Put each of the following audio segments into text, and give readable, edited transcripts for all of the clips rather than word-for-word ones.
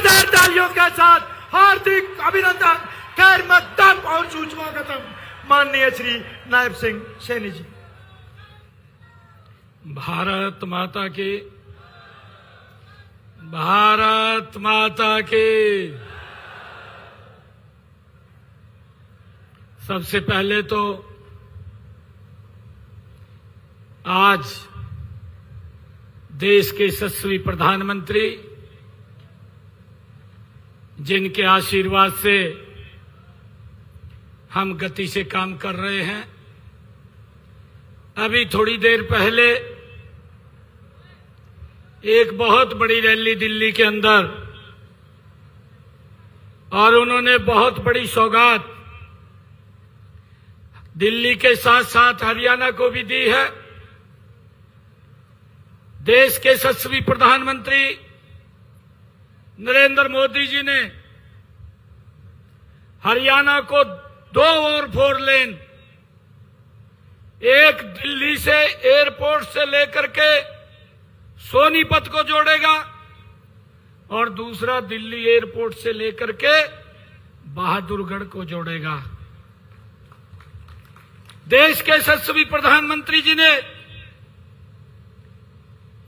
जोरदार तालियों के साथ हार्दिक अभिनंदन। खैर मकदम और सूचवागतम माननीय श्री नायब सिंह सैनी जी। भारत माता की, भारत माता की। सबसे पहले तो आज देश के यशस्वी प्रधानमंत्री, जिनके आशीर्वाद से हम गति से काम कर रहे हैं, अभी थोड़ी देर पहले एक बहुत बड़ी रैली दिल्ली के अंदर, और उन्होंने बहुत बड़ी सौगात दिल्ली के साथ साथ हरियाणा को भी दी है। देश के यशस्वी प्रधानमंत्री नरेंद्र मोदी जी ने हरियाणा को 2 और 4 लेन, एक दिल्ली से एयरपोर्ट से लेकर के सोनीपत को जोड़ेगा और दूसरा दिल्ली एयरपोर्ट से लेकर के बहादुरगढ़ को जोड़ेगा। देश के यशस्वी प्रधानमंत्री जी ने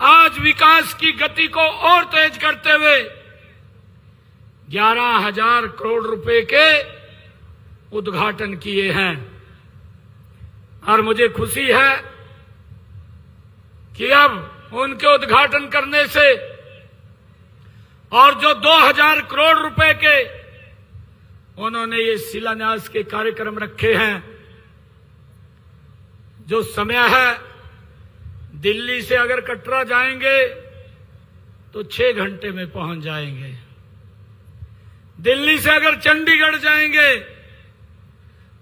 आज विकास की गति को और तेज करते हुए 11,000 करोड़ रुपए के उद्घाटन किए हैं। और मुझे खुशी है कि अब उनके उद्घाटन करने से और जो 2,000 करोड़ रुपए के उन्होंने ये शिलान्यास के कार्यक्रम रखे हैं, जो समय है, दिल्ली से अगर कटरा जाएंगे तो 6 घंटे में पहुंच जाएंगे। दिल्ली से अगर चंडीगढ़ जाएंगे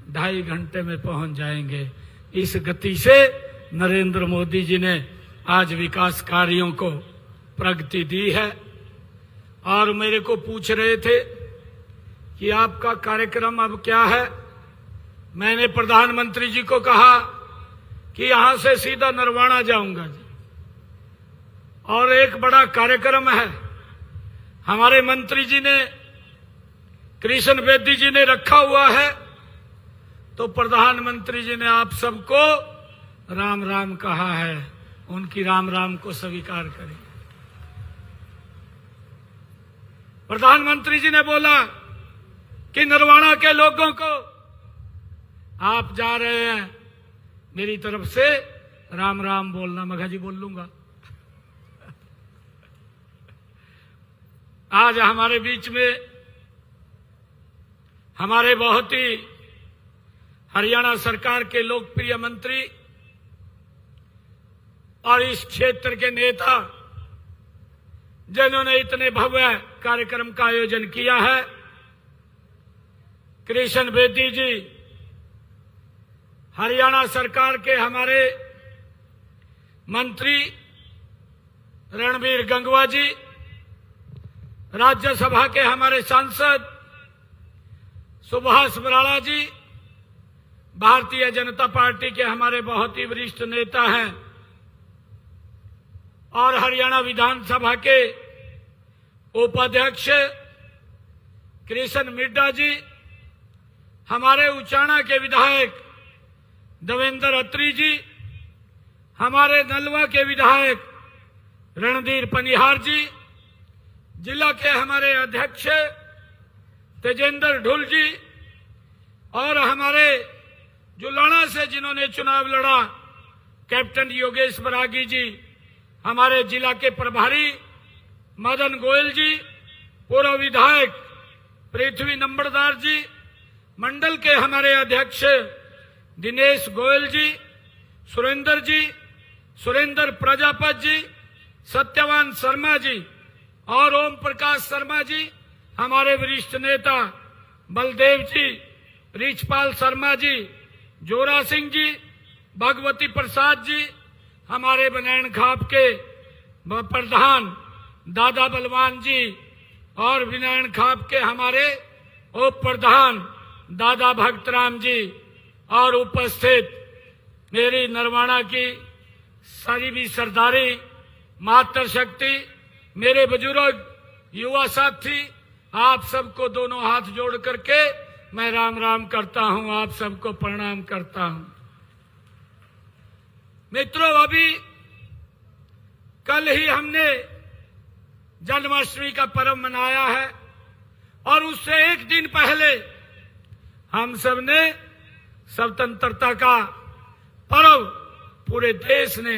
2.5 घंटे में पहुंच जाएंगे। इस गति से नरेंद्र मोदी जी ने आज विकास कार्यों को प्रगति दी है। और मेरे को पूछ रहे थे कि आपका कार्यक्रम अब क्या है। मैंने प्रधानमंत्री जी को कहा कि यहां से सीधा नरवाना जाऊंगा जी, और एक बड़ा कार्यक्रम है, हमारे मंत्री जी ने, कृष्ण बेदी जी ने रखा हुआ है, तो प्रधानमंत्री जी ने आप सबको राम राम कहा है, उनकी राम राम को स्वीकार करें। प्रधानमंत्री जी ने बोला कि नरवाना के लोगों को आप जा रहे हैं, मेरी तरफ से राम राम बोलना। मघा जी बोल लूंगा। आज हमारे बीच में हमारे बहुत ही हरियाणा सरकार के लोकप्रिय मंत्री और इस क्षेत्र के नेता, जिन्होंने इतने भव्य कार्यक्रम का आयोजन किया है, कृष्ण बेदी जी, हरियाणा सरकार के हमारे मंत्री रणबीर गंगवा जी, राज्यसभा के हमारे सांसद सुभाष बराला जी, भारतीय जनता पार्टी के हमारे बहुत ही वरिष्ठ नेता हैं, और हरियाणा विधानसभा के उपाध्यक्ष कृष्ण मिड्डा जी, हमारे उचाना के विधायक देवेंद्र अत्री जी, हमारे नलवा के विधायक रणधीर पनिहार जी, जिला के हमारे अध्यक्ष तेजेंद्र ढुल जी, और हमारे जुलाना से जिन्होंने चुनाव लड़ा कैप्टन योगेश बरागी जी, हमारे जिला के प्रभारी मदन गोयल जी, पूर्व विधायक पृथ्वी नंबरदार जी, मंडल के हमारे अध्यक्ष दिनेश गोयल जी, सुरेंद्र जी, सुरेंद्र प्रजापत जी, सत्यवान शर्मा जी और ओम प्रकाश शर्मा जी, हमारे वरिष्ठ नेता बलदेव जी, रिचपाल शर्मा जी, जोरा सिंह जी, भगवती प्रसाद जी, हमारे बनैन खाप के प्रधान दादा बलवान जी, और विनयन खाप के हमारे उप प्रधान दादा भक्तराम जी, और उपस्थित मेरी नरवाना की सारी भी सरदारी, मातृशक्ति, मेरे बुजुर्ग युवा साथी, आप सबको दोनों हाथ जोड़ करके मैं राम राम करता हूं, आप सबको प्रणाम करता हूं। मित्रों, अभी कल ही हमने जन्माष्टमी का पर्व मनाया है और उससे एक दिन पहले हम सब ने स्वतंत्रता का पर्व पूरे देश ने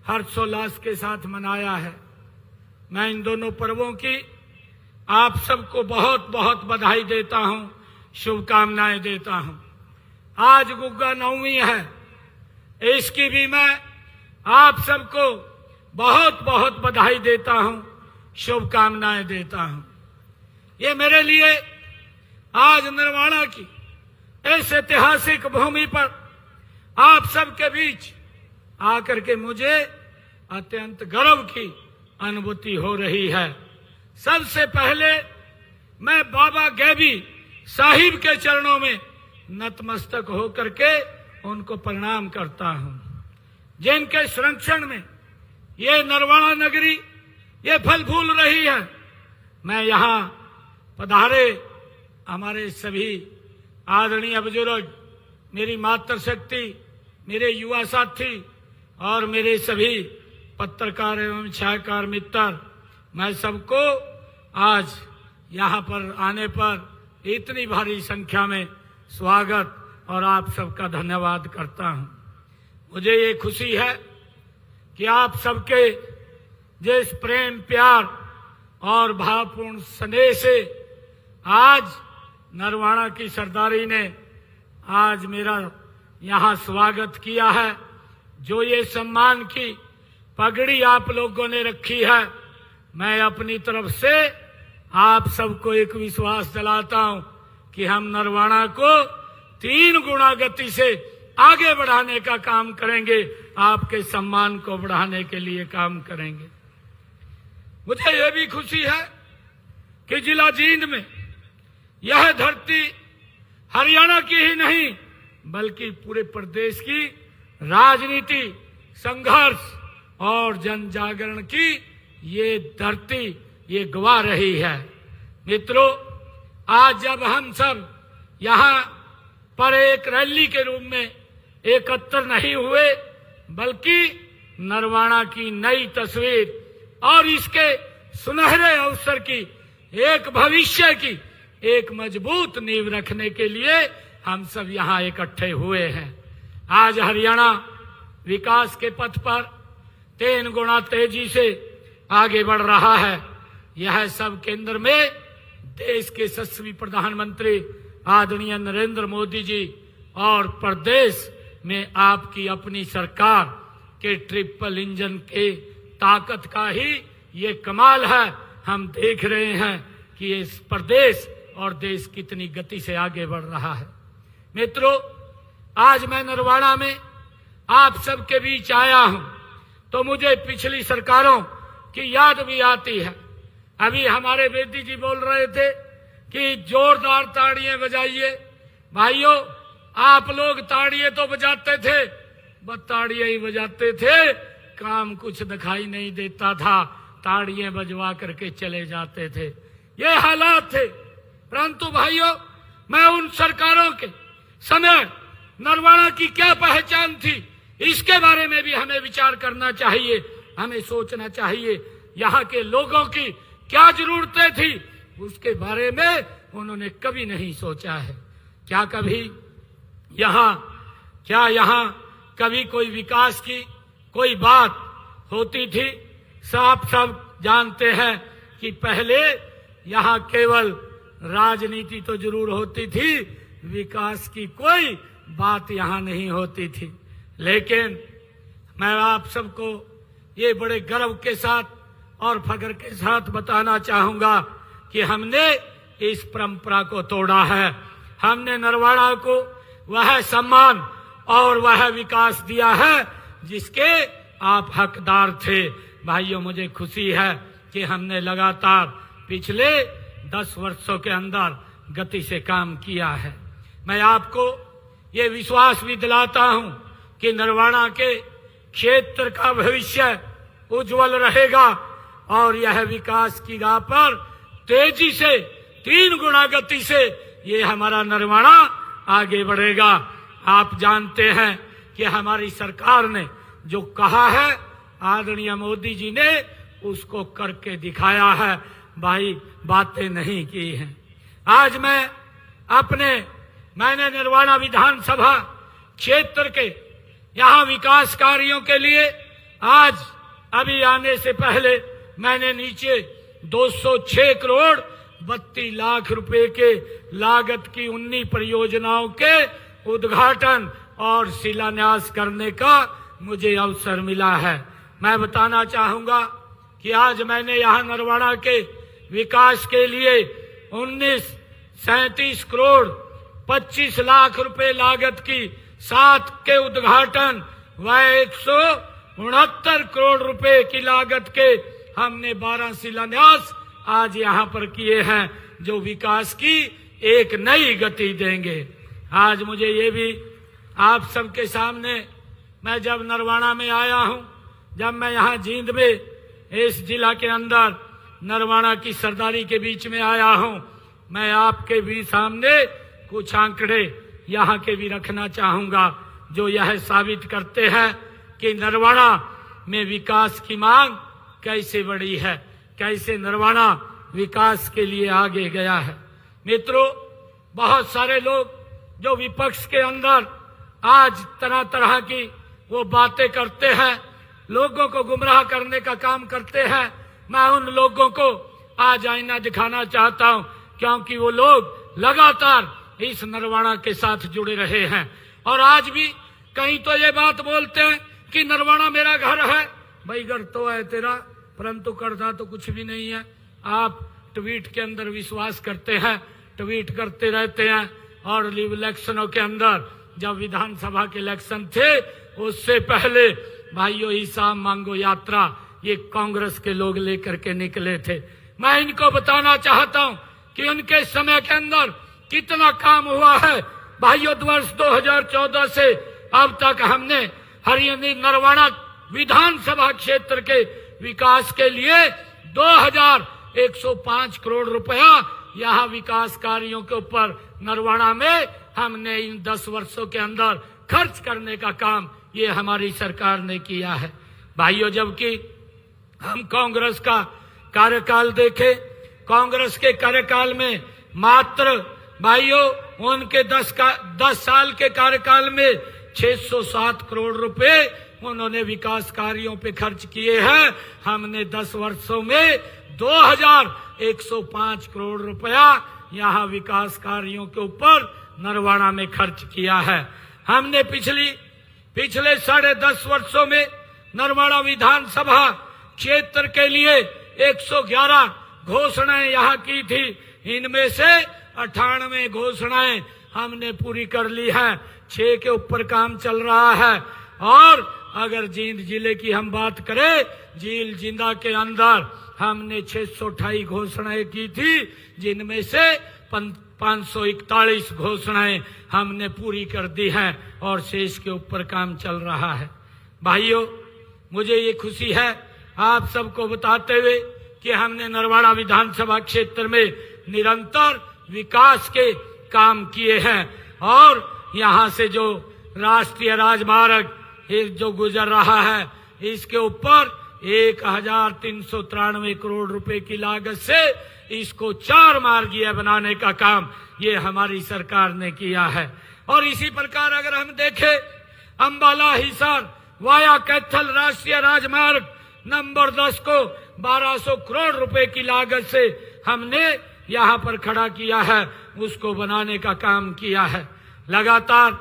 हर्षोल्लास के साथ मनाया है। मैं इन दोनों पर्वों की आप सबको बहुत बहुत बधाई देता हूं, शुभकामनाएं देता हूं। आज गुग्गा नवमी है, इसकी भी मैं आप सबको बहुत बहुत बधाई देता हूं, शुभकामनाएं देता हूं। ये मेरे लिए आज नरवाड़ा की इस ऐतिहासिक भूमि पर आप सबके बीच आकर के मुझे अत्यंत गर्व की अनुभूति हो रही है। सबसे पहले मैं बाबा गैबी साहिब के चरणों में नतमस्तक होकर के उनको प्रणाम करता हूं, जिनके संरक्षण में ये नरवाड़ा नगरी ये फल फूल रही है। मैं यहाँ पधारे हमारे सभी आदरणीय बुजुर्ग, मेरी मातृशक्ति, मेरे युवा साथी और मेरे सभी पत्रकार एवं छायाकार मित्र, मैं सबको आज यहाँ पर आने पर इतनी भारी संख्या में स्वागत और आप सबका धन्यवाद करता हूँ। मुझे ये खुशी है कि आप सबके जिस प्रेम, प्यार और भावपूर्ण स्नेह से आज नरवाड़ा की सरदारी ने आज मेरा यहाँ स्वागत किया है, जो ये सम्मान की पगड़ी आप लोगों ने रखी है, मैं अपनी तरफ से आप सबको एक विश्वास दिलाता हूं कि हम नरवाड़ा को 3 गुना गति से आगे बढ़ाने का काम करेंगे, आपके सम्मान को बढ़ाने के लिए काम करेंगे। मुझे यह भी खुशी है कि जिला जींद में यह धरती हरियाणा की ही नहीं बल्कि पूरे प्रदेश की राजनीति, संघर्ष और जन जागरण की ये धरती ये गवा रही है। मित्रों, आज जब हम सब यहाँ पर एक रैली के रूप में एकत्र नहीं हुए, बल्कि नरवाड़ा की नई तस्वीर और इसके सुनहरे अवसर की, एक भविष्य की एक मजबूत नींव रखने के लिए हम सब यहाँ इकट्ठे हुए हैं। आज हरियाणा विकास के पथ पर 3 गुना तेजी से आगे बढ़ रहा है। यह सब केंद्र में देश के यशस्वी प्रधानमंत्री आदरणीय नरेंद्र मोदी जी और प्रदेश में आपकी अपनी सरकार के ट्रिपल इंजन के ताकत का ही ये कमाल है। हम देख रहे हैं कि इस प्रदेश और देश कितनी गति से आगे बढ़ रहा है। मित्रों, आज मैं नरवाड़ा में आप सबके बीच आया हूं तो मुझे पिछली सरकारों की याद भी आती है। अभी हमारे बेटी जी बोल रहे थे कि जोरदार ताड़ियां बजाइए। भाइयों, आप लोग ताड़ियां तो बजाते थे, बस ताड़ियां ही बजाते थे, काम कुछ दिखाई नहीं देता था, ताड़ियां बजवा करके चले जाते थे। ये हालात थे। परंतु भाइयों, मैं उन सरकारों के समय नरवाड़ा की क्या पहचान थी, इसके बारे में भी हमें विचार करना चाहिए, हमें सोचना चाहिए। यहाँ के लोगों की क्या जरूरतें थी, उसके बारे में उन्होंने कभी नहीं सोचा है। क्या यहाँ कभी कोई विकास की कोई बात होती थी? सब जानते हैं कि पहले यहाँ केवल राजनीति तो जरूर होती थी, विकास की कोई बात यहाँ नहीं होती थी। लेकिन मैं आप सबको ये बड़े गर्व के साथ और फख्र के साथ बताना चाहूंगा कि हमने इस परंपरा को तोड़ा है। हमने नरवाड़ा को वह सम्मान और वह विकास दिया है जिसके आप हकदार थे। भाइयों, मुझे खुशी है कि हमने लगातार पिछले 10 वर्षों के अंदर गति से काम किया है। मैं आपको ये विश्वास भी दिलाता हूं कि नरवाड़ा के क्षेत्र का भविष्य उज्जवल रहेगा और यह विकास की राह पर तेजी से 3 गुना गति से ये हमारा नरवाना आगे बढ़ेगा। आप जानते हैं कि हमारी सरकार ने जो कहा है, आदरणीय मोदी जी ने उसको करके दिखाया है भाई, बातें नहीं की हैं। आज मैंने नरवाना विधानसभा क्षेत्र के यहाँ विकास कार्यों के लिए आज अभी आने से पहले मैंने नीचे 206 करोड़ 32 लाख रुपए के लागत की 19 परियोजनाओं के उद्घाटन और शिलान्यास करने का मुझे अवसर मिला है। मैं बताना चाहूंगा कि आज मैंने यहाँ नरवाना के विकास के लिए 37 करोड़ 25 लाख रुपए लागत की 7 के उद्घाटन व 169 करोड़ रुपए की लागत के हमने 12 शिलान्यास आज यहाँ पर किए हैं, जो विकास की एक नई गति देंगे। आज मुझे ये भी आप सबके सामने, मैं जब नरवाना में आया हूँ, जब मैं यहाँ जींद में इस जिला के अंदर नरवाना की सरदारी के बीच में आया हूँ, मैं आपके भी सामने कुछ आंकड़े यहाँ के भी रखना चाहूंगा जो यह साबित करते हैं कि नरवाना में विकास की मांग कैसे बढ़ी है, कैसे नरवाना विकास के लिए आगे गया है। मित्रों, बहुत सारे लोग जो विपक्ष के अंदर आज तरह तरह की वो बातें करते हैं, लोगों को गुमराह करने का काम करते हैं। मैं उन लोगों को आज आईना दिखाना चाहता हूं, क्योंकि वो लोग लगातार इस नरवाना के साथ जुड़े रहे हैं और आज भी कहीं तो ये बात बोलते हैं कि नरवाना मेरा घर है। भाई घर तो है तेरा, परंतु करता तो कुछ भी नहीं है। आप ट्वीट के अंदर विश्वास करते हैं, ट्वीट करते रहते हैं, और इलेक्शनों के अंदर जब विधानसभा के इलेक्शन थे उससे पहले भाइयों हिसाब मांगो यात्रा ये कांग्रेस के लोग लेकर के निकले थे। मैं इनको बताना चाहता हूं कि उनके समय के अंदर कितना काम हुआ है। भाइयों, वर्ष 2014 से अब तक हमने हरियाणा नरवाना विधानसभा क्षेत्र के विकास के लिए 2105 करोड़ रुपया यहाँ विकास कार्यों के ऊपर नरवाना में हमने इन 10 वर्षों के अंदर खर्च करने का काम ये हमारी सरकार ने किया है। भाइयों, जबकि हम कांग्रेस का कार्यकाल देखें, कांग्रेस के कार्यकाल में मात्र भाइयों उनके 10 साल के कार्यकाल में 607 करोड़ रुपए उन्होंने विकास कार्यों पे खर्च किए हैं। हमने 10 वर्षों में 2105 करोड़ रुपया यहाँ विकास कार्यों के ऊपर नरवाना में खर्च किया है। हमने पिछले 10.5 वर्षों में नरवाना विधानसभा क्षेत्र के लिए 111 घोषणाएं यहाँ की थी। इनमें से 98 घोषणाएं हमने पूरी कर ली है, 6 के ऊपर काम चल रहा है। और अगर जींद जिले की हम बात करें, झील जिंदा के अंदर हमने 628 घोषणाएं की थी, जिनमें से 541 घोषणाएं हमने पूरी कर दी हैं और शेष के ऊपर काम चल रहा है। भाइयों, मुझे ये खुशी है आप सबको बताते हुए कि हमने नरवाना विधानसभा क्षेत्र में निरंतर विकास के काम किए हैं और यहाँ से जो राष्ट्रीय राजमार्ग जो गुजर रहा है इसके ऊपर 1393 करोड़ रुपए की लागत से इसको 4 मार्गीय बनाने का काम ये हमारी सरकार ने किया है। और इसी प्रकार अगर हम देखें, अंबाला हिसार वाया कैथल राष्ट्रीय राजमार्ग नंबर 10 को 1200 करोड़ रुपए की लागत से हमने यहाँ पर खड़ा किया है, उसको बनाने का काम किया है। लगातार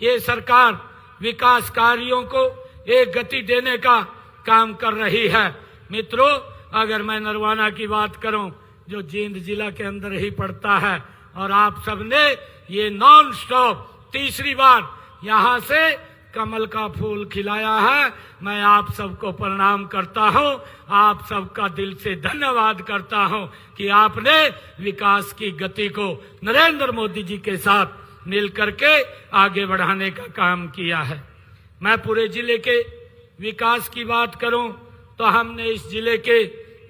ये सरकार विकास कार्यों को एक गति देने का काम कर रही है। मित्रों, अगर मैं नरवाना की बात करूं जो जींद जिला के अंदर ही पड़ता है और आप सबने ये नॉन स्टॉप तीसरी बार यहाँ से कमल का फूल खिलाया है, मैं आप सबको प्रणाम करता हूँ, आप सबका दिल से धन्यवाद करता हूँ कि आपने विकास की गति को नरेंद्र मोदी जी के साथ मिलकर के आगे बढ़ाने का काम किया है। मैं पूरे जिले के विकास की बात करूं तो हमने इस जिले के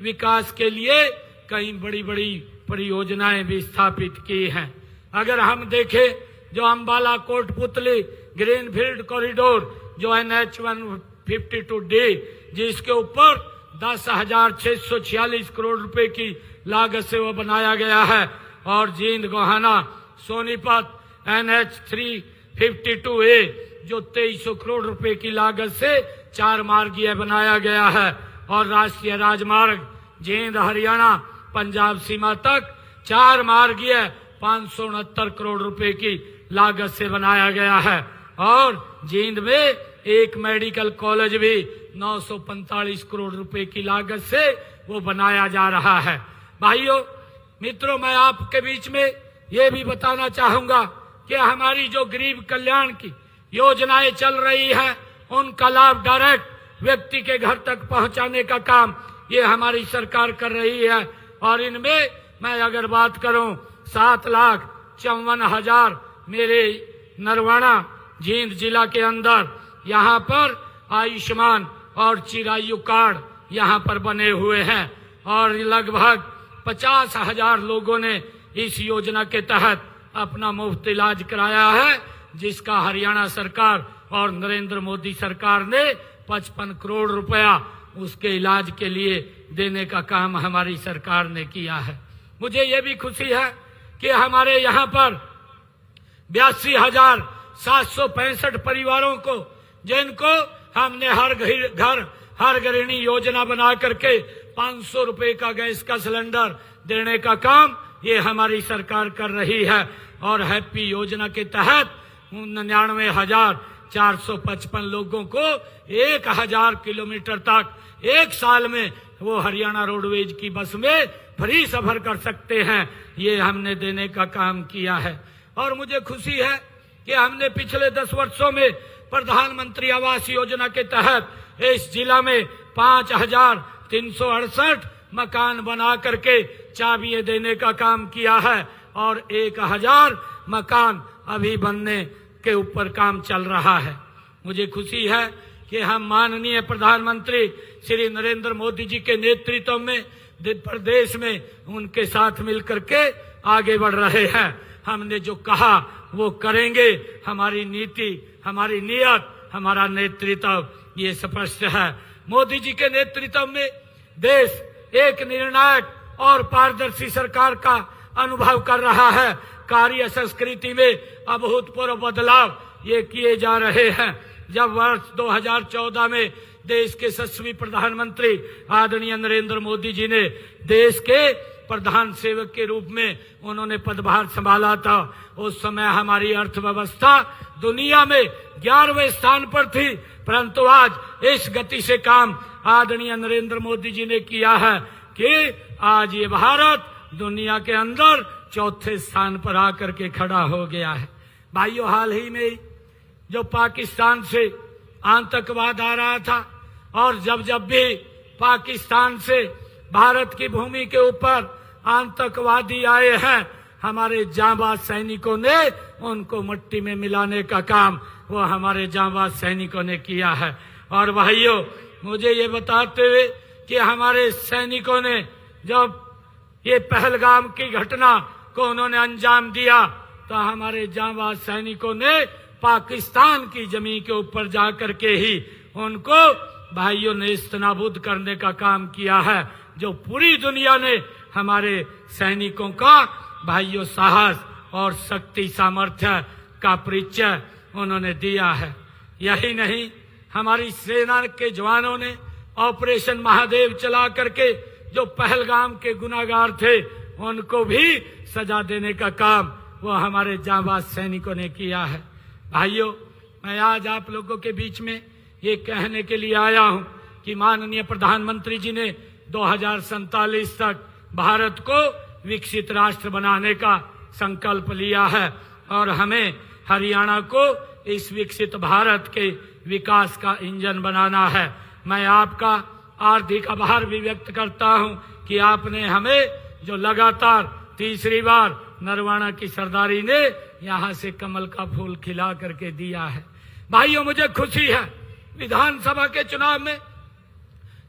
विकास के लिए कई बड़ी बड़ी परियोजनाएं भी स्थापित की हैं। अगर हम देखें जो अंबाला कोटपुतली ग्रीनफील्ड कॉरिडोर जो NH 152D जिसके ऊपर 10,646 करोड़ रुपए की लागत से वो बनाया गया है, और जींद गोहाना सोनीपत NH 352A जो 2300 करोड़ रुपए की लागत से 4 मार्गीय बनाया गया है, और राष्ट्रीय राजमार्ग जींद हरियाणा पंजाब सीमा तक 4 मार्गीय 569 करोड़ रुपए की लागत से बनाया गया है, और जींद में एक मेडिकल कॉलेज भी 945 करोड़ रुपए की लागत से वो बनाया जा रहा है। भाइयों मित्रों, मैं आपके बीच में ये भी बताना चाहूंगा कि हमारी जो गरीब कल्याण की योजनाएं चल रही है उनका लाभ डायरेक्ट व्यक्ति के घर तक पहुंचाने का काम ये हमारी सरकार कर रही है। और इनमें मैं अगर बात करूं 7,54,000 मेरे नरवाना जींद जिला के अंदर यहाँ पर आयुष्मान और चिरायु कार्ड यहाँ पर बने हुए हैं, और लगभग 50,000 लोगों ने इस योजना के तहत अपना मुफ्त इलाज कराया है, जिसका हरियाणा सरकार और नरेंद्र मोदी सरकार ने 55 करोड़ रुपया उसके इलाज के लिए देने का काम हमारी सरकार ने किया है। मुझे ये भी खुशी है कि हमारे यहाँ पर 82,765 परिवारों को, जिनको हमने हर घर हर गृहिणी योजना बना करके 500 रुपए का गैस का सिलेंडर देने का काम ये हमारी सरकार कर रही है, और हैप्पी योजना के तहत 99,455 लोगों को 1,000 किलोमीटर तक एक साल में वो हरियाणा रोडवेज की बस में फ्री सफर कर सकते हैं, ये हमने देने का काम किया है। और मुझे खुशी है कि हमने पिछले 10 वर्षों में प्रधानमंत्री आवास योजना के तहत इस जिला में 5,368 मकान बना करके चाबियां देने का काम किया है, और 1,000 मकान अभी बनने के ऊपर काम चल रहा है। मुझे खुशी है कि हम माननीय प्रधानमंत्री श्री नरेंद्र मोदी जी के नेतृत्व में प्रदेश में उनके साथ मिलकर के आगे बढ़ रहे हैं। हमने जो कहा वो करेंगे, हमारी नीति, हमारी नियत, हमारा नेतृत्व ये स्पष्ट है। मोदी जी के नेतृत्व में देश एक निर्णायक और पारदर्शी सरकार का अनुभव कर रहा है। कार्य संस्कृति में अभूतपूर्व बदलाव ये किए जा रहे हैं। जब वर्ष 2014 में देश के यशस्वी प्रधानमंत्री आदरणीय नरेंद्र मोदी जी ने देश के प्रधान सेवक के रूप में उन्होंने पदभार संभाला था, उस समय हमारी अर्थव्यवस्था दुनिया में 11वें स्थान पर थी, परंतु आज इस गति से काम आदरणीय नरेंद्र मोदी जी ने किया है कि आज ये भारत दुनिया के अंदर 4थे स्थान पर आकर के खड़ा हो गया है। भाइयों, हाल ही में जो पाकिस्तान से आतंकवाद आ रहा था, और जब भी पाकिस्तान से भारत की भूमि के ऊपर आतंकवादी आए हैं, हमारे जांबाज सैनिकों ने उनको मिट्टी में मिलाने का काम वो हमारे जांबाज सैनिकों ने किया है। और भाइयों, मुझे ये बताते हुए कि हमारे सैनिकों ने जब ये पहलगाम की घटना को उन्होंने अंजाम दिया, तो हमारे जांबाज सैनिकों ने पाकिस्तान की जमीन के ऊपर जाकर के ही उनको भाइयों ने नेस्तनाबूद करने का काम किया है, जो पूरी दुनिया ने हमारे सैनिकों का भाइयों साहस और शक्ति सामर्थ्य का परिचय उन्होंने दिया है। यही नहीं, हमारी सेना के जवानों ने ऑपरेशन महादेव चला करके जो पहलगाम के गुनाहगार थे उनको भी सजा देने का काम वो हमारे जांबाज सैनिकों ने किया है। भाइयों, मैं आज आप लोगों के बीच में ये कहने के लिए आया हूं कि माननीय प्रधानमंत्री जी ने 2047 तक भारत को विकसित राष्ट्र बनाने का संकल्प लिया है, और हमें हरियाणा को इस विकसित भारत के विकास का इंजन बनाना है। मैं आपका हार्दिक आभार भी व्यक्त करता हूं कि आपने हमें जो लगातार तीसरी बार नरवाना की सरदारी ने यहाँ से कमल का फूल खिला करके दिया है। भाइयों, मुझे खुशी है विधानसभा के चुनाव में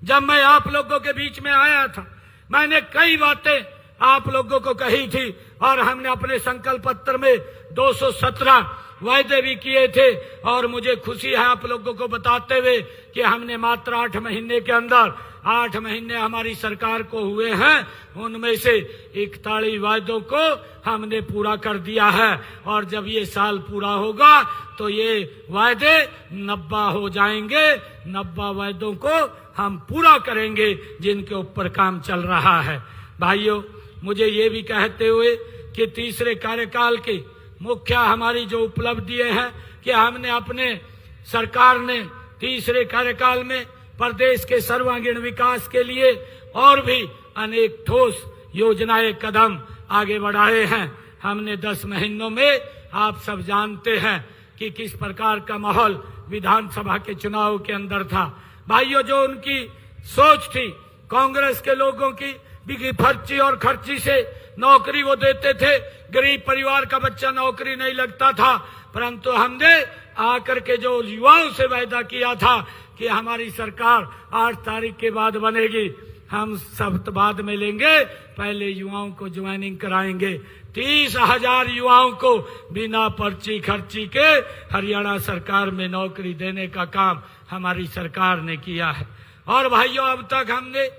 जब मैं आप लोगों के बीच में आया था, मैंने कई बातें आप लोगों को कही थी और हमने अपने संकल्प पत्र में 217 वायदे भी किए थे। और मुझे खुशी है आप लोगों को बताते हुए कि हमने मात्र 8 महीने के अंदर 8 महीने हमारी सरकार को हुए हैं, उनमें से 41 वायदों को हमने पूरा कर दिया है। और जब ये साल पूरा होगा तो ये वायदे 90 हो जाएंगे। 90 वायदों को हम पूरा करेंगे जिनके ऊपर काम चल रहा है। भाइयों, मुझे ये भी कहते हुए कि तीसरे कार्यकाल की मुख्य हमारी जो उपलब्धि है कि हमने अपने सरकार ने तीसरे कार्यकाल में प्रदेश के सर्वांगीण विकास के लिए और भी अनेक ठोस योजनाएं कदम आगे बढ़ाए हैं। हमने 10 महीनों में आप सब जानते हैं कि किस प्रकार का माहौल विधानसभा के चुनाव के अंदर था। भाइयों, जो उनकी सोच थी कांग्रेस के लोगों की बिकी फर्ची और खर्ची से नौकरी वो देते थे, गरीब परिवार का बच्चा नौकरी नहीं लगता था, परंतु हमने आकर के जो युवाओं से वायदा किया था कि हमारी सरकार 8 तारीख के बाद बनेगी, हम सब बाद में लेंगे, पहले युवाओं को ज्वाइनिंग कराएंगे। 30,000 युवाओं को बिना पर्ची खर्ची के हरियाणा सरकार में नौकरी देने का काम हमारी सरकार ने किया है। और भाइयों, अब तक हमने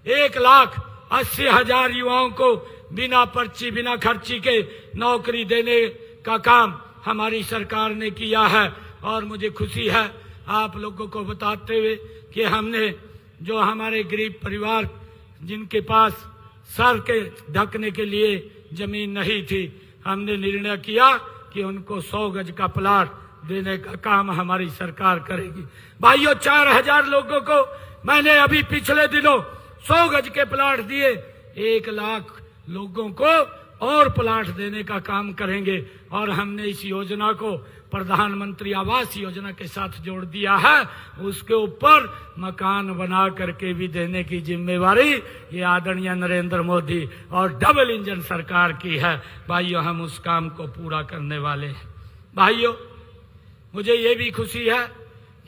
1,80,000 युवाओं को बिना पर्ची बिना खर्ची के नौकरी देने का काम हमारी सरकार ने किया है। और मुझे खुशी है आप लोगों को बताते हुए कि हमने जो हमारे गरीब परिवार जिनके पास सर के ढकने के लिए जमीन नहीं थी, हमने निर्णय किया कि उनको 100 गज का प्लाट देने का काम हमारी सरकार करेगी। भाइयों, 4,000 लोगों को मैंने अभी पिछले दिनों 100 गज के प्लाट दिए। 1 लाख लोगों को और प्लाट देने का काम करेंगे। और हमने इस योजना को प्रधानमंत्री आवास योजना के साथ जोड़ दिया है। उसके ऊपर मकान बना करके भी देने की जिम्मेवारी ये आदरणीय नरेंद्र मोदी और डबल इंजन सरकार की है। भाइयों, हम उस काम को पूरा करने वाले हैं। भाइयों, मुझे ये भी खुशी है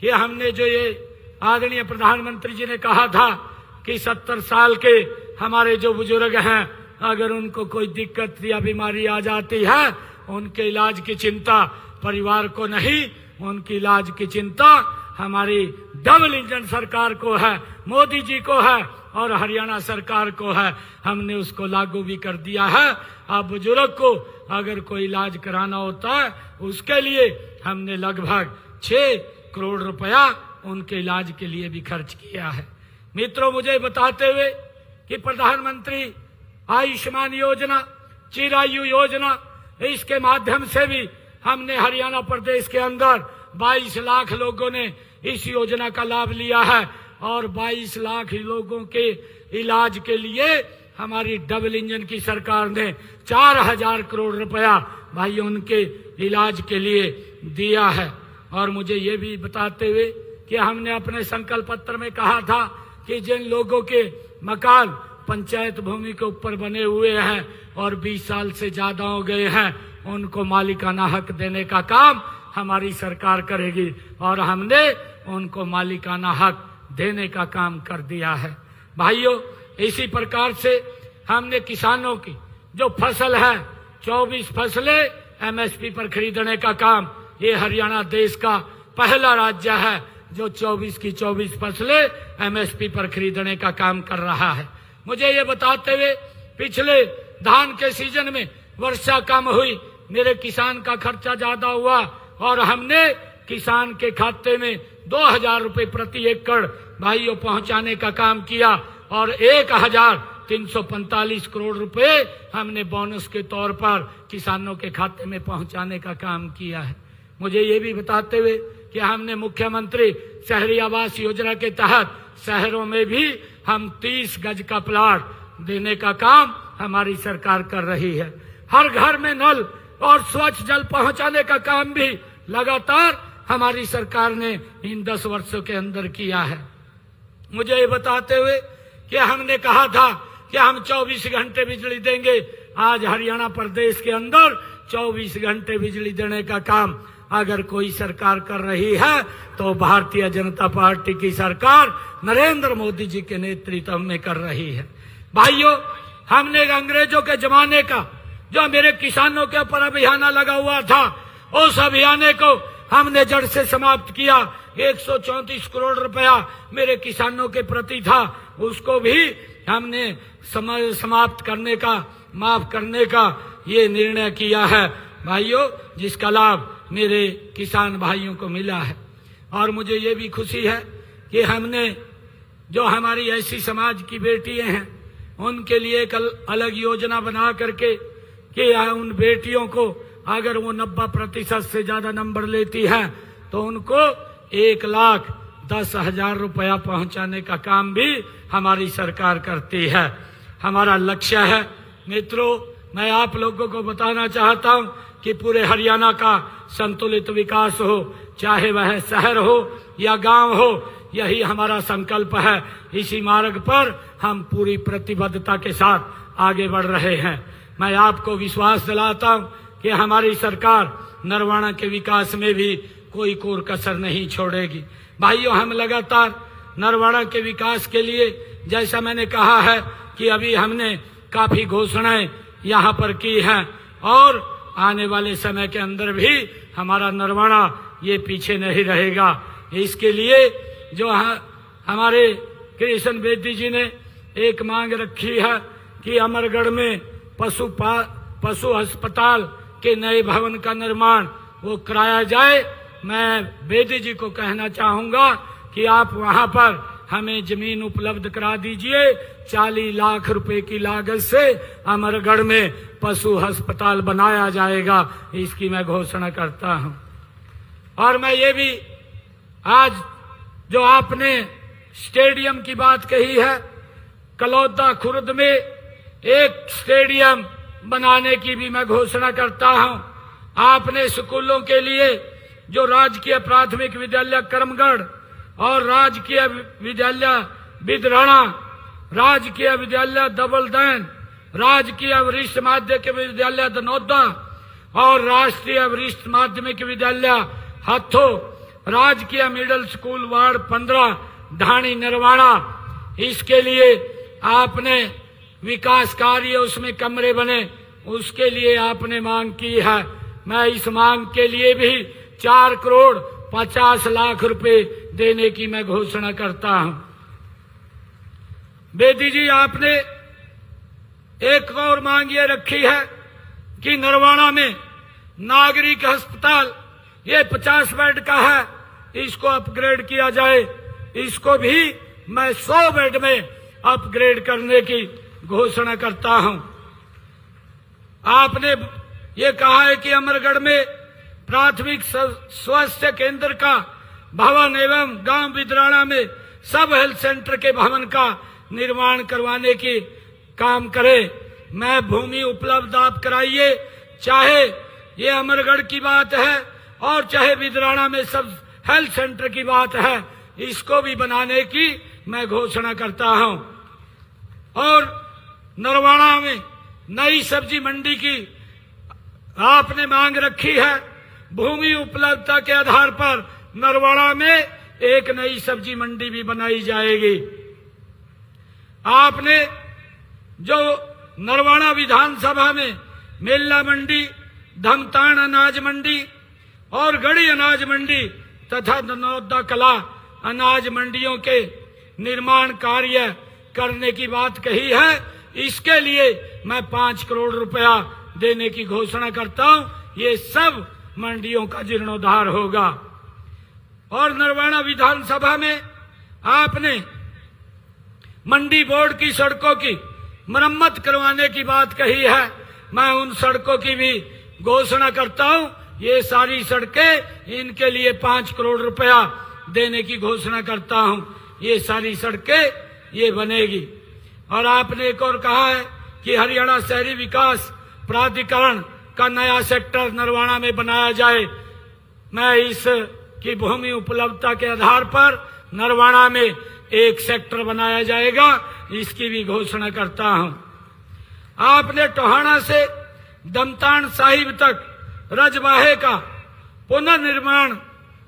कि हमने जो ये आदरणीय प्रधानमंत्री जी ने कहा था कि 70 साल के हमारे जो बुजुर्ग हैं, अगर उनको कोई दिक्कत या बीमारी आ जाती है, उनके इलाज की चिंता परिवार को नहीं, उनकी इलाज की चिंता हमारी डबल इंजन सरकार को है, मोदी जी को है और हरियाणा सरकार को है। हमने उसको लागू भी कर दिया है। अब बुजुर्ग को अगर कोई इलाज कराना होता है, उसके लिए हमने लगभग 6 करोड़ रुपया उनके इलाज के लिए भी खर्च किया है। मित्रों, मुझे बताते हुए कि प्रधानमंत्री आयुष्मान योजना, चिरायु योजना, इसके माध्यम से भी हमने हरियाणा प्रदेश के अंदर 22 लाख लोगों ने इस योजना का लाभ लिया है। और 22 लाख लोगों के इलाज के लिए हमारी डबल इंजन की सरकार ने 4,000 करोड़ रुपया भाइयों उनके इलाज के लिए दिया है। और मुझे ये भी बताते हुए कि हमने अपने संकल्प पत्र में कहा था कि जिन लोगों के मकान पंचायत भूमि के ऊपर बने हुए हैं और 20 साल से ज्यादा हो गए हैं, उनको मालिकाना हक देने का काम हमारी सरकार करेगी। और हमने उनको मालिकाना हक देने का काम कर दिया है। भाइयों, इसी प्रकार से हमने किसानों की जो फसल है, 24 फसलें MSP पर खरीदने का काम, ये हरियाणा देश का पहला राज्य है जो 24 की 24 फसलें MSP पर खरीदने का काम कर रहा है। मुझे ये बताते हुए पिछले धान के सीजन में वर्षा कम हुई, मेरे किसान का खर्चा ज्यादा हुआ और हमने किसान के खाते में 2,000 रुपए प्रति एकड़ भाइयों पहुंचाने का काम किया और 1,345 करोड़ रुपए हमने बोनस के तौर पर किसानों के खाते में पहुंचाने का काम किया है। मुझे ये भी बताते हुए कि हमने मुख्यमंत्री शहरी आवास योजना के तहत शहरों में भी हम 30 गज का प्लाट देने का काम हमारी सरकार कर रही है। हर घर में नल और स्वच्छ जल पहुंचाने का काम भी लगातार हमारी सरकार ने इन 10 वर्षों के अंदर किया है। मुझे ये बताते हुए कि हमने कहा था कि हम 24 घंटे बिजली देंगे। आज हरियाणा प्रदेश के अंदर 24 घंटे बिजली देने का काम अगर कोई सरकार कर रही है तो भारतीय जनता पार्टी की सरकार नरेंद्र मोदी जी के नेतृत्व में कर रही है। भाइयों, हमने अंग्रेजों के जमाने का जो मेरे किसानों के ऊपर अभियान लगा हुआ था, उस अभियान को हमने जड़ से समाप्त किया। 134 करोड़ रुपया मेरे किसानों के प्रति था, उसको भी हमने समाप्त करने का, माफ करने का ये निर्णय किया है भाइयों, जिसका लाभ मेरे किसान भाइयों को मिला है। और मुझे ये भी खुशी है कि हमने जो हमारी ऐसी समाज की बेटियां हैं उनके लिए एक अलग योजना बना करके कि उन बेटियों को अगर वो 90% से ज्यादा नंबर लेती है तो उनको 1,10,000 रुपया पहुंचाने का काम भी हमारी सरकार करती है। हमारा लक्ष्य है मित्रों, मैं आप लोगों को बताना चाहता हूं कि पूरे हरियाणा का संतुलित विकास हो, चाहे वह शहर हो या गांव हो, यही हमारा संकल्प है। इसी मार्ग पर हम पूरी प्रतिबद्धता के साथ आगे बढ़ रहे हैं। मैं आपको विश्वास दिलाता हूं कि हमारी सरकार नरवाना के विकास में भी कोई कोर कसर नहीं छोड़ेगी। भाइयों, हम लगातार नरवाना के विकास के लिए, जैसा मैंने कहा है कि अभी हमने काफी घोषणाएं यहाँ पर की हैं और आने वाले समय के अंदर भी हमारा नरवाना ये पीछे नहीं रहेगा। इसके लिए जो हमारे कृष्ण बेदी जी ने एक मांग रखी है कि अमरगढ़ में पशु अस्पताल के नए भवन का निर्माण वो कराया जाए। मैं बेदी जी को कहना चाहूंगा कि आप वहां पर हमें जमीन उपलब्ध करा दीजिए। 40 लाख रुपए की लागत से अमरगढ़ में पशु अस्पताल बनाया जाएगा, इसकी मैं घोषणा करता हूं। और मैं ये भी, आज जो आपने स्टेडियम की बात कही है, कलौदा खुर्द में एक स्टेडियम बनाने की भी मैं घोषणा करता हूं। आपने स्कूलों के लिए जो राजकीय प्राथमिक विद्यालय करमगढ़ और राजकीय विद्यालय बिदराना, राजकीय विद्यालय दबलदैन, राजकीय वरिष्ठ माध्यमिक विद्यालय दनौदा और राष्ट्रीय वरिष्ठ माध्यमिक विद्यालय हथो, राजकीय मिडिल स्कूल वार्ड 15 ढाणी नरवाना, इसके लिए आपने विकास कार्य, उसमें कमरे बने, उसके लिए आपने मांग की है। मैं इस मांग के लिए भी 4,50,00,000 रुपए देने की मैं घोषणा करता हूं। बेदी जी, आपने एक और मांग ये रखी है कि नरवाना में नागरिक अस्पताल ये 50 बेड का है, इसको अपग्रेड किया जाए। इसको भी मैं 100 बेड में अपग्रेड करने की घोषणा करता हूं। आपने ये कहा है कि अमरगढ़ में प्राथमिक स्वास्थ्य केंद्र का भवन एवं गांव बिदराना में सब हेल्थ सेंटर के भवन का निर्माण करवाने की काम करें। मैं भूमि उपलब्ध आप कराइए, चाहे ये अमरगढ़ की बात है और चाहे बिदराना में सब हेल्थ सेंटर की बात है, इसको भी बनाने की मैं घोषणा करता हूं। और नरवाना में नई सब्जी मंडी की आपने मांग रखी है। भूमि उपलब्धता के आधार पर नरवाना में एक नई सब्जी मंडी भी बनाई जाएगी। आपने जो नरवाना विधानसभा में मेला मंडी, धमतान अनाज मंडी और गढ़ी अनाज मंडी तथा दनौदा कला अनाज मंडियों के निर्माण कार्य करने की बात कही है, इसके लिए मैं 5 करोड़ रुपया देने की घोषणा करता हूं। ये सब मंडियों का जीर्णोद्धार होगा। और नरवाना विधानसभा में आपने मंडी बोर्ड की सड़कों की मरम्मत करवाने की बात कही है, मैं उन सड़कों की भी घोषणा करता हूं। ये सारी सड़कें, इनके लिए 5 करोड़ रुपया देने की घोषणा करता हूं। ये सारी सड़कें ये बनेगी। और आपने एक और कहा है कि हरियाणा शहरी विकास प्राधिकरण का नया सेक्टर नरवाना में बनाया जाए। मैं इस की भूमि उपलब्धता के आधार पर नरवाना में एक सेक्टर बनाया जाएगा, इसकी भी घोषणा करता हूं। आपने टोहाना से दमतान साहिब तक रजवाहे का पुनर्निर्माण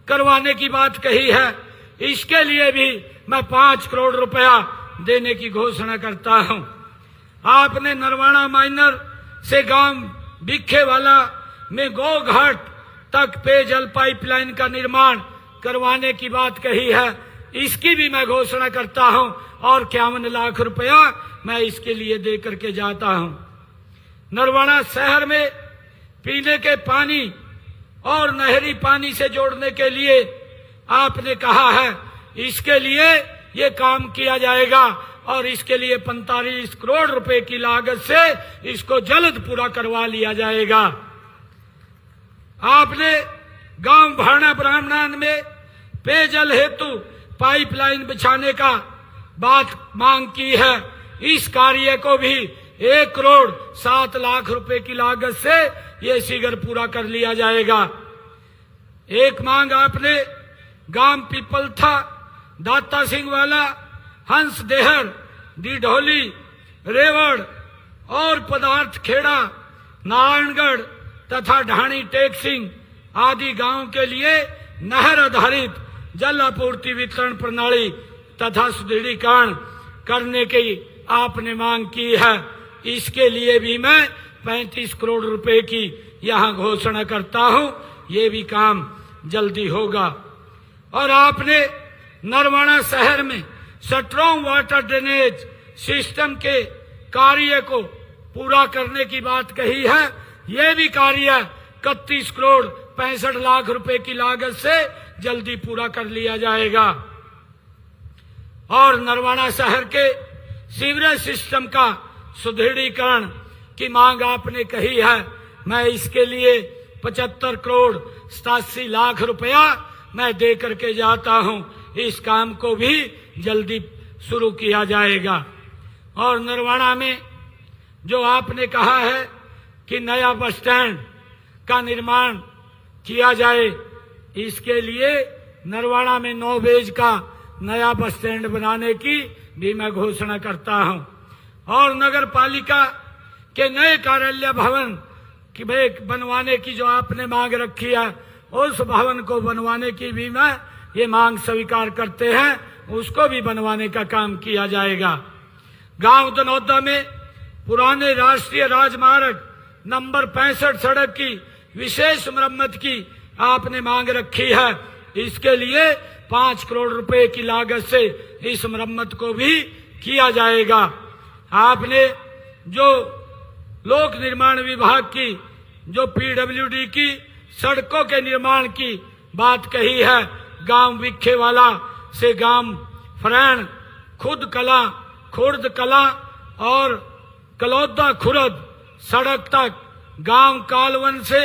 करवाने की बात कही है, इसके लिए भी मैं 5 करोड़ रुपया देने की घोषणा करता हूं। आपने नरवाना माइनर से गांव बिखेवाला में गौ घाट तक पेयजल पाइपलाइन का निर्माण करवाने की बात कही है। इसकी भी मैं घोषणा करता हूं और 51 लाख रुपया मैं इसके लिए दे करके जाता हूं। नरवाना शहर में पीने के पानी और नहरी पानी से जोड़ने के लिए आपने कहा है, इसके लिए ये काम किया जाएगा और इसके लिए 45 करोड़ रुपए की लागत से इसको जल्द पूरा करवा लिया जाएगा। आपने गांव भाना ब्राह्मणान में पेयजल हेतु पाइपलाइन बिछाने का बात मांग की है। इस कार्य को भी 1 करोड़ 7 लाख रुपए की लागत से ये शीघ्र पूरा कर लिया जाएगा। एक मांग आपने गांव पिपलथा, दाता सिंह वाला, हंस देहर, दिढोली, रेवड़ और पदार्थ खेड़ा, नारायणगढ़ तथा ढाणी टेक सिंह आदि गांव के लिए नहर आधारित जल आपूर्ति वितरण प्रणाली तथा सुदृढ़ीकरण करने की आपने मांग की है। इसके लिए भी मैं 35 करोड़ रुपए की यहां घोषणा करता हूं। ये भी काम जल्दी होगा। और आपने नरवाना शहर में स्ट्रॉन्ग वाटर ड्रेनेज सिस्टम के कार्य को पूरा करने की बात कही है। ये भी कार्य 31 करोड़ 65 लाख रुपए की लागत से जल्दी पूरा कर लिया जाएगा। और नरवाना शहर के सीवरेज सिस्टम का सुदृढ़ीकरण की मांग आपने कही है। मैं इसके लिए 75 करोड़ 87 लाख रुपया मैं दे करके जाता हूं। इस काम को भी जल्दी शुरू किया जाएगा। और नरवाना में जो आपने कहा है कि नया बस स्टैंड का निर्माण किया जाए, इसके लिए नरवाना में 9 बेज का नया बस स्टैंड बनाने की भी मैं घोषणा करता हूं। और नगर पालिका के नए कार्यालय भवन की बनवाने की जो आपने मांग रखी है, उस भवन को बनवाने की भी मैं ये मांग स्वीकार करते हैं, उसको भी बनवाने का काम किया जाएगा। गांव दनौदा में पुराने राष्ट्रीय राजमार्ग नंबर 65 सड़क की विशेष मरम्मत की आपने मांग रखी है। इसके लिए 5 करोड़ रुपए की लागत से इस मरम्मत को भी किया जाएगा। आपने जो लोक निर्माण विभाग की जो पीडब्ल्यूडी की सड़कों के निर्माण की बात कही है, गांव विखेवाला से गांव फरैन, खुद कला, खुर्द कला और कलौदा खुर्द सड़क तक, गांव कालवन से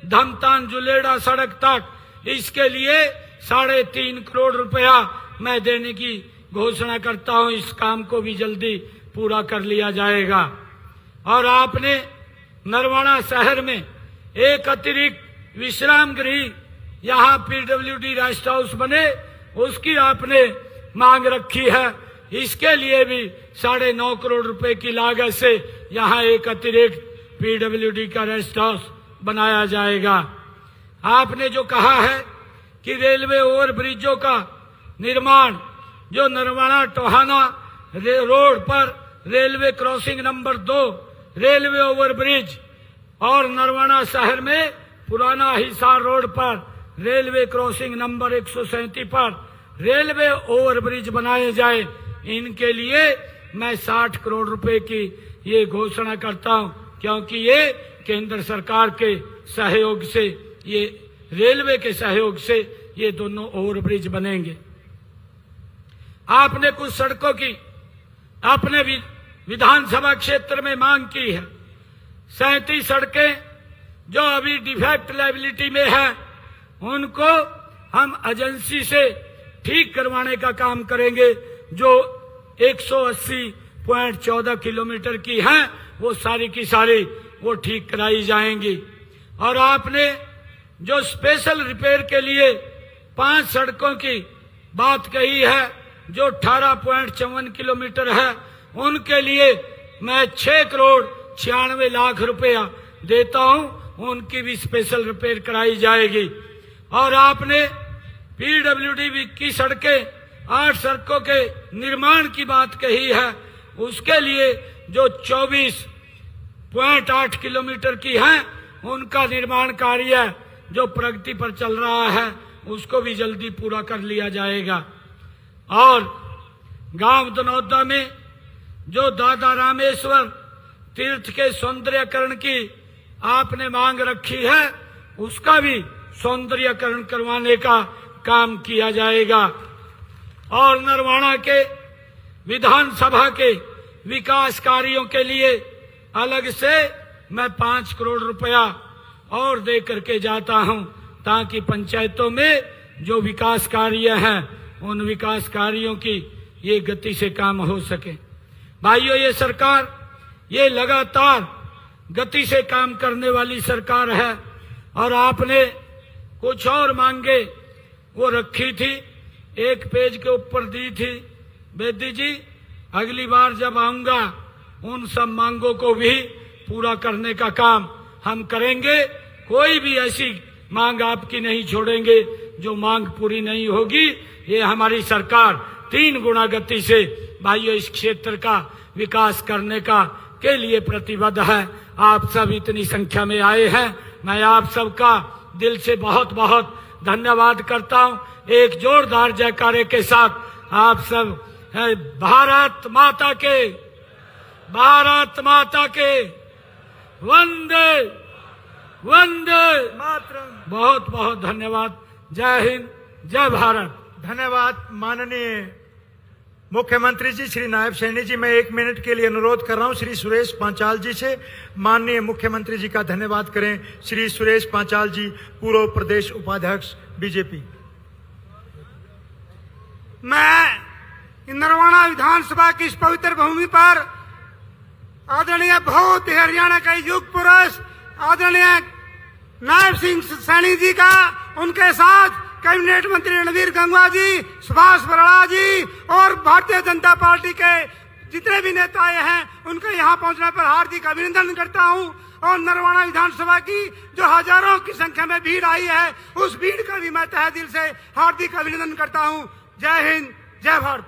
धमतान जुलेड़ा सड़क तक, इसके लिए 3.5 करोड़ रुपया मैं देने की घोषणा करता हूं। इस काम को भी जल्दी पूरा कर लिया जाएगा। और आपने नरवाना शहर में एक अतिरिक्त विश्राम गृह, यहाँ पीडब्ल्यूडी रेस्ट हाउस बने, उसकी आपने मांग रखी है। इसके लिए भी 9.5 करोड़ रुपए की लागत से यहाँ एक अतिरिक्त पीडब्ल्यूडी का रेस्ट हाउस बनाया जाएगा। आपने जो कहा है कि रेलवे ओवरब्रिजों का निर्माण, जो नरवाना टोहाना रोड पर railway crossing number 2 railway overbridge और नरवाना शहर में पुराना हिसार रोड पर रेलवे क्रॉसिंग नंबर 137 पर रेलवे ओवरब्रिज बनाए जाए, इनके लिए मैं 60 करोड़ रुपए की ये घोषणा करता हूं, क्योंकि ये केंद्र सरकार के सहयोग से, ये रेलवे के सहयोग से ये दोनों ओवरब्रिज बनेंगे। आपने कुछ सड़कों की अपने विधानसभा क्षेत्र में मांग की है। 37 सड़कें जो अभी डिफेक्ट लायबिलिटी में है, उनको हम एजेंसी से ठीक करवाने का काम करेंगे। जो 180.14 किलोमीटर की हैं, वो सारी की सारी वो ठीक कराई जाएंगी। और आपने जो स्पेशल रिपेयर के लिए 5 सड़कों की बात कही है, जो 18.54 किलोमीटर है, उनके लिए मैं 6 करोड़ 96 लाख रुपया देता हूं, उनकी भी स्पेशल रिपेयर कराई जाएगी। और आपने पीडब्ल्यूडी की सड़कें 8 सड़कों के निर्माण की बात कही है, उसके लिए जो 24.8 किलोमीटर की है उनका निर्माण कार्य जो प्रगति पर चल रहा है उसको भी जल्दी पूरा कर लिया जाएगा। और गांव दनौदा में जो दादा रामेश्वर तीर्थ के सौंदर्यकरण की आपने मांग रखी है उसका भी सौंदर्यकरण करवाने का काम किया जाएगा। और नरवाना के विधानसभा के विकास कार्यों के लिए अलग से मैं 5 करोड़ रुपया और दे करके जाता हूं ताकि पंचायतों में जो विकास कार्य हैं उन विकास कार्यों की ये गति से काम हो सके। भाइयों, ये सरकार ये लगातार गति से काम करने वाली सरकार है। और आपने कुछ और मांगे वो रखी थी, एक पेज के ऊपर दी थी। बेदी जी, अगली बार जब आऊंगा उन सब मांगों को भी पूरा करने का काम हम करेंगे। कोई भी ऐसी मांग आपकी नहीं छोड़ेंगे जो मांग पूरी नहीं होगी। ये हमारी सरकार 3 गुना गति से भाइयों इस क्षेत्र का विकास करने का के लिए प्रतिबद्ध है। आप सब इतनी संख्या में आए हैं, मैं आप सबका दिल से बहुत बहुत धन्यवाद करता हूं। एक जोरदार जयकारे के साथ आप सब भारत माता के वंदे वंदे मातरम। बहुत बहुत धन्यवाद। जय हिंद, जय भारत। धन्यवाद माननीय मुख्यमंत्री जी श्री नायब सैनी जी। मैं 1 मिनट के लिए अनुरोध कर रहा हूं श्री सुरेश पांचाल जी से, माननीय मुख्यमंत्री जी का धन्यवाद करें। श्री सुरेश पांचाल जी, पूर्व प्रदेश उपाध्यक्ष बीजेपी। मैं नरवाना विधानसभा की इस पवित्र भूमि पर आदरणीय बहुत हरियाणा का युग पुरुष आदरणीय नायब सिंह सैनी जी का, उनके साथ कैबिनेट मंत्री रणवीर गंगवा जी, सुभाष बराड़ जी और भारतीय जनता पार्टी के जितने भी नेता हैं उनके यहाँ पहुंचने पर हार्दिक अभिनंदन करता हूं। और नरवाना विधानसभा की जो हजारों की संख्या में भीड़ आई है उस भीड़ का भी मैं तहे दिल से हार्दिक अभिनंदन करता हूं। जय हिंद, जय भारत।